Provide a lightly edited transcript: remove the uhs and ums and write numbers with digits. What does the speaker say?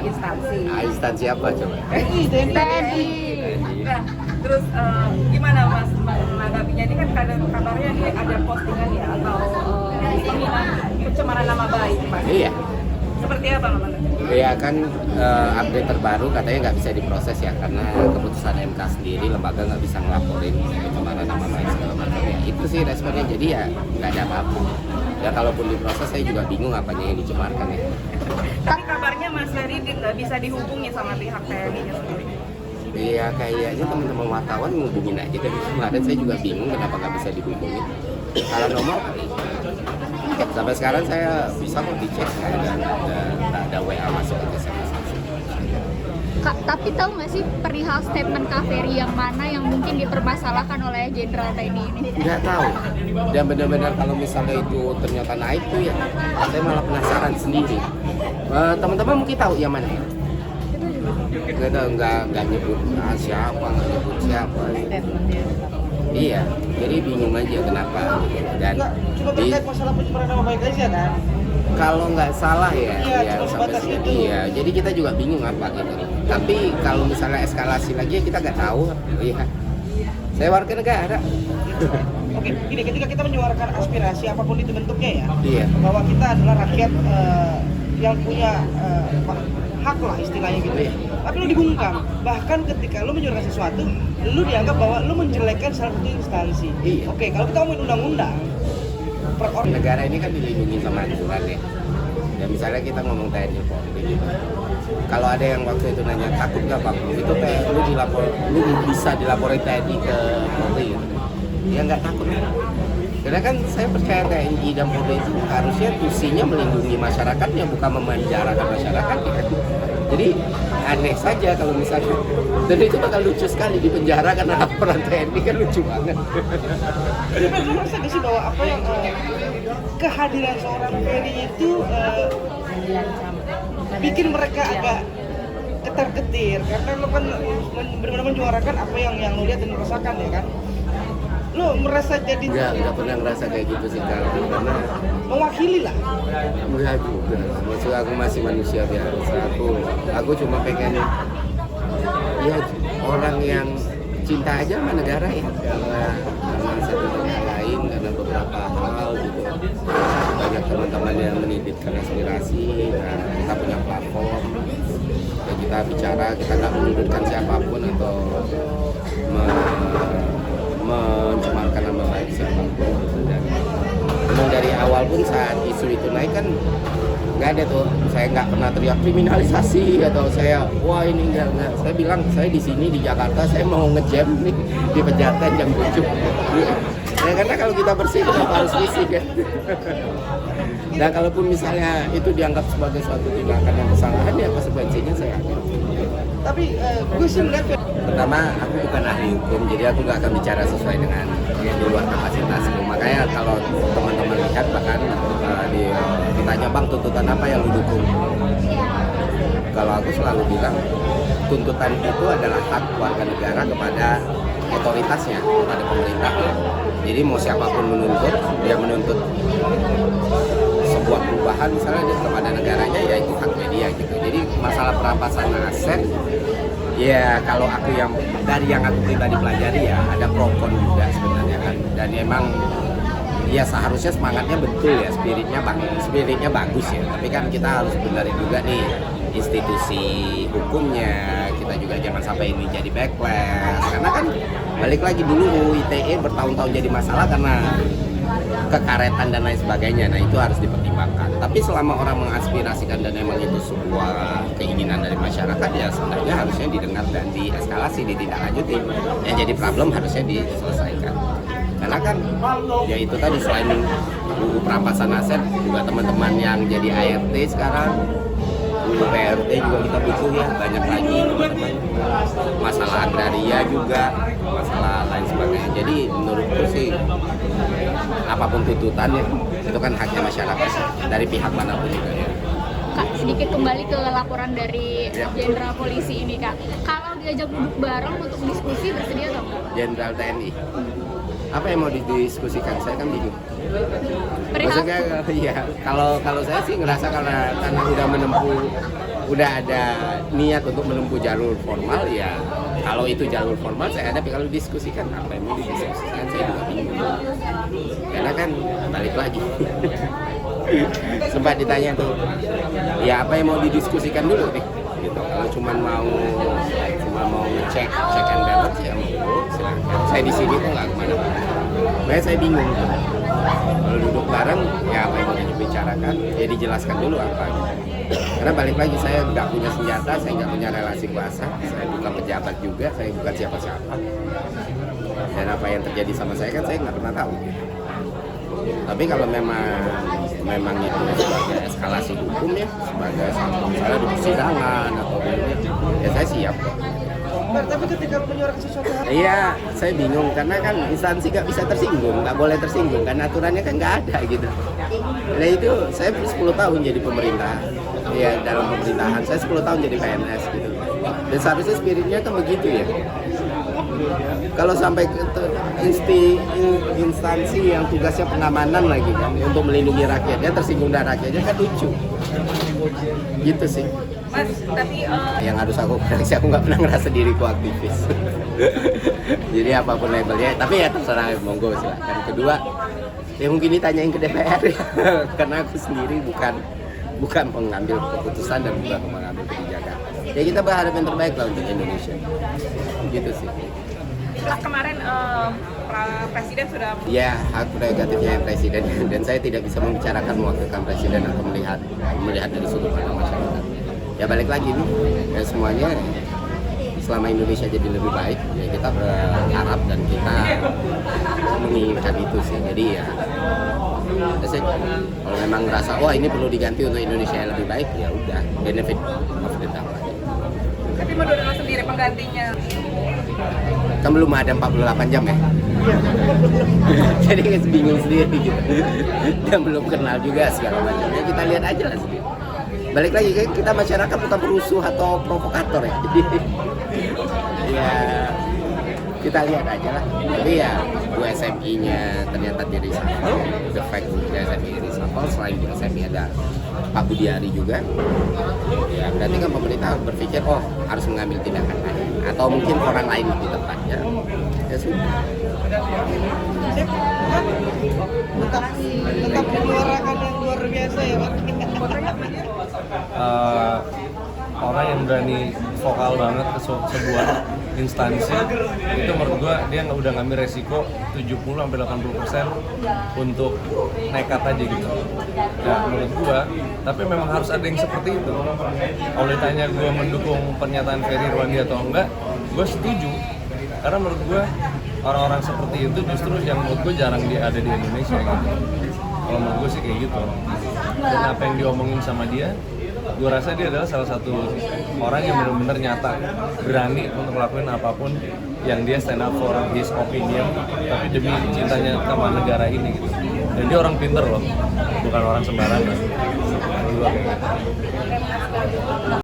instansi. Instansi apa coba? TNI. Nah, terus gimana Mas menanggapinya? Ini kan kabarnya nih ada postingan ya atau penghinaan pencemaran nama baik, Mas. Iya. Seperti apa Mas? Ya kan update terbaru katanya nggak bisa diproses ya karena keputusan MK sendiri lembaga nggak bisa ngelaporin pencemaran nama baik segala macam ya. Itu sih responnya, jadi ya nggak ada apa-apa. Ya kalaupun diproses saya juga bingung apanya yang dicemarkan ya. Tapi kabarnya Mas Ferry nggak bisa dihubungi sama pihak TNI-nya sendiri. Iya kayaknya teman-teman wartawan ngubungin aja dari kemarin, saya juga bingung kenapa nggak bisa dihubungin. Kalau nomor sampai sekarang saya bisa kok dicek, nggak ada WA masuk ke SMS. Kak, tapi tahu nggak sih perihal statement Kak Ferry yang mana yang mungkin dipermasalahkan oleh Jenderal TNI ini? Nggak tahu. Dan benar-benar kalau misalnya itu ternyata naik tuh ya, saya malah penasaran sendiri. Teman-teman mungkin tahu yang mana? Nggak tahu, nggak nyebut siapa, nggak nyebut siapa. Iya, jadi bingung aja kenapa. Dan Cuma terkait masalah pencemaran nama baik aja kan? kalau nggak salah ya, Iya, ya cuma sampai sebatas sini. itu. Iya, jadi kita juga bingung apa gitu. Tapi kalau misalnya eskalasi lagi kita nggak tahu. Iya, saya warga negara. Oke, gini, ketika kita menyuarakan aspirasi apapun itu bentuknya ya, Iya. bahwa kita adalah rakyat yang punya hak lah istilahnya gitu. Iya. Tapi lu dibungkam, bahkan ketika lu menyuarakan sesuatu, lu dianggap bahwa lu menjelekkan salah satu instansi. Iya. Oke, kalau kita ngomongin undang-undang, Negara ini kan dilindungi sama aturan ya. Ya misalnya kita ngomong TNI Polri gitu. Kalau ada yang waktu itu nanya takut nggak bang, itu kayak lu bisa dilaporin TNI ke Polri gitu. Ya nggak takut. Karena kan saya percaya TNI dan Polri itu harusnya tusinya melindungi masyarakatnya, bukan memenjarakan masyarakat ya. Jadi aneh saja kalau misalnya, dan itu bakal lucu sekali di penjara karena laporan TNI kan lucu banget. tapi lu merasa gak sih bahwa apa yang kehadiran seorang Ferry itu bikin mereka agak ketar-ketir karena lu kan benar-benar menyuarakan apa yang lu lihat dan rasakan ya kan? Lu merasa jadi Nggak pernah ngerasa kayak gitu sih karena mewakili lah. enggak juga. Maksud aku masih manusia biasa. Aku cuma pengen ya orang yang cinta aja sama negara ya. Karena satu dengan lain, karena beberapa hal gitu. Banyak teman-teman yang menitipkan aspirasi. Nah, kita punya platform. Ya, kita bicara, kita nggak menyudutkan siapapun atau mencemarkan nama baik siapapun. Dan memang dari awal pun saat isu itu naik kan nggak ada tuh, saya nggak pernah teriak kriminalisasi atau saya wah ini enggak. Saya bilang saya di sini di Jakarta saya mau ngejam nih di Pejaten jam 7. Ya karena kalau kita bersih kenapa harus bersih kan. Dan kalaupun misalnya itu dianggap sebagai suatu tindakan yang kesalahan ya konsekuensinya saya ambil. Tapi gue sih melihat Pertama, aku bukan ahli hukum, jadi aku nggak akan bicara sesuai dengan yang di luar kapasitasku. Makanya kalau teman-teman lihat bahkan ditanya bang tuntutan apa yang lu dukung? Kalau aku selalu bilang tuntutan itu adalah hak warga negara kepada otoritasnya, kepada pemerintahnya. Jadi mau siapapun menuntut, dia menuntut sebuah perubahan misalnya kepada negaranya, ya itu hak media gitu. Jadi masalah perampasan aset, ya kalau aku yang dari yang aku pribadi pelajari ya ada pro kon juga sebenarnya kan. Dan memang ya seharusnya semangatnya betul ya, spiritnya bagus ya. Tapi kan kita harus benerin juga nih institusi hukumnya, kita juga jangan sampai ini jadi backlash. Karena kan balik lagi dulu ITE bertahun-tahun jadi masalah karena kekaretan dan lain sebagainya. Nah itu harus dipertimbangkan. Tapi selama orang mengaspirasikan dan memang itu sebuah keinginan dari masyarakat, ya sebenarnya harusnya didengar dan dieskalasi, ditindaklanjuti. Yang jadi problem harusnya diselesaikan. Karena kan ya itu tadi, selain buku perampasan aset juga teman-teman yang jadi ART sekarang, buku PRT juga kita butuh ya, banyak lagi teman-teman. Masalah agraria juga, masalah lain sebagainya. Jadi menurutku sih apapun tuntutannya itu kan haknya masyarakat dari pihak manapun juga ya. Kak, sedikit kembali ke laporan dari Jenderal Polisi ini Kak. Kalau diajak duduk bareng untuk diskusi, bersedia atau enggak? Jenderal TNI. Apa yang mau didiskusikan? Saya kan bingung. Perihal Maksudnya ya kalau saya sih ngerasa karena udah menempuh udah ada niat untuk menempuh jalur formal ya, kalau itu jalur formal saya hadapi. Kalau diskusikan apa yang mau didiskusikan saya juga bingung, karena kan balik lagi sempat ditanya tuh ya apa yang mau didiskusikan dulu nih gitu. Kalau cuma mau ngecek check and balance ya monggo silakan, saya di sini kok nggak kemana-mana. Makanya saya bingung tuh. Kalau duduk bareng ya apa yang mau dibicarakan ya dijelaskan dulu apa gitu. Karena balik lagi saya nggak punya senjata, saya nggak punya relasi kuasa, saya bukan pejabat juga, saya bukan siapa-siapa. Dan apa yang terjadi sama saya kan saya nggak pernah tahu gitu. Tapi kalau memang itu sebagai eskalasi hukum ya, sebagai misalnya di persidangan atau ya saya siap. Tapi ketika menyuarakan sesuatu hal, Iya, saya bingung karena kan instansi nggak bisa tersinggung, nggak boleh tersinggung kan aturannya kan nggak ada gitu. Nah itu saya 10 tahun jadi pemerintah, ya dalam pemerintahan saya 10 tahun jadi PNS gitu. Dan seharusnya spiritnya kan begitu ya. Kalau sampai ke instansi yang tugasnya pengamanan lagi kan untuk melindungi rakyatnya tersinggung dan rakyatnya kan lucu. Gitu sih. Mas, tapi Yang harus aku koreksi, aku nggak pernah ngerasa diriku aktivis. Jadi apapun labelnya, tapi ya terserah, monggo silakan. Kedua, ya mungkin ditanyain ke DPR ya, karena aku sendiri bukan pengambil keputusan dan bukan mengambil kebijakan. Ya kita berharap yang terbaik lah untuk Indonesia. Gitu sih. terus kemarin Presiden sudah Ya, hak prerogatifnya presiden dan saya tidak bisa membicarakan mewakilkan presiden atau melihat dari sudut pandang masyarakat. Ya balik lagi nih, ya semuanya selama Indonesia jadi lebih baik, ya kita berharap dan kita menginginkan itu sih. Jadi ya, kalau memang merasa wah ini perlu diganti untuk Indonesia yang lebih baik, ya udah benefit of the doubt. tapi menurut Mas sendiri penggantinya Kan belum ada 48 jam ya. Jadi kan bingung sendiri gitu. Dan belum kenal juga segala macam. Ya kita lihat aja lah sendiri. Balik lagi kan kita masyarakat bukan perusuh atau provokator ya. Jadi ya kita lihat aja lah. Tapi ya USMI-nya ternyata di reshuffle. The fact USMI di reshuffle, selain di USMI ada Pak Budiari juga. Ya berarti kan pemerintah berpikir oh harus mengambil tindakan lain atau mungkin orang lain di tempatnya. Ya sudah. tetap menyuarakan yang luar biasa ya Pak. Orang yang berani vokal banget ke sebuah instansi itu menurut gua dia udah ngambil resiko 70-80% untuk nekat aja gitu. Nah menurut gua, tapi memang harus ada yang seperti itu. Kalau ditanya gua mendukung pernyataan Ferry Irwandi atau enggak, gua setuju. Karena menurut gua orang-orang seperti itu justru yang menurut gua jarang ada di Indonesia gitu. Kalau menurut gua sih kayak gitu. Dan apa yang diomongin sama dia, gue rasa dia adalah salah satu orang yang benar-benar nyata berani untuk ngelakuin apapun yang dia stand up for his opinion, tapi demi cintanya sama negara ini gitu. Dan dia orang pinter loh, bukan orang sembarangan.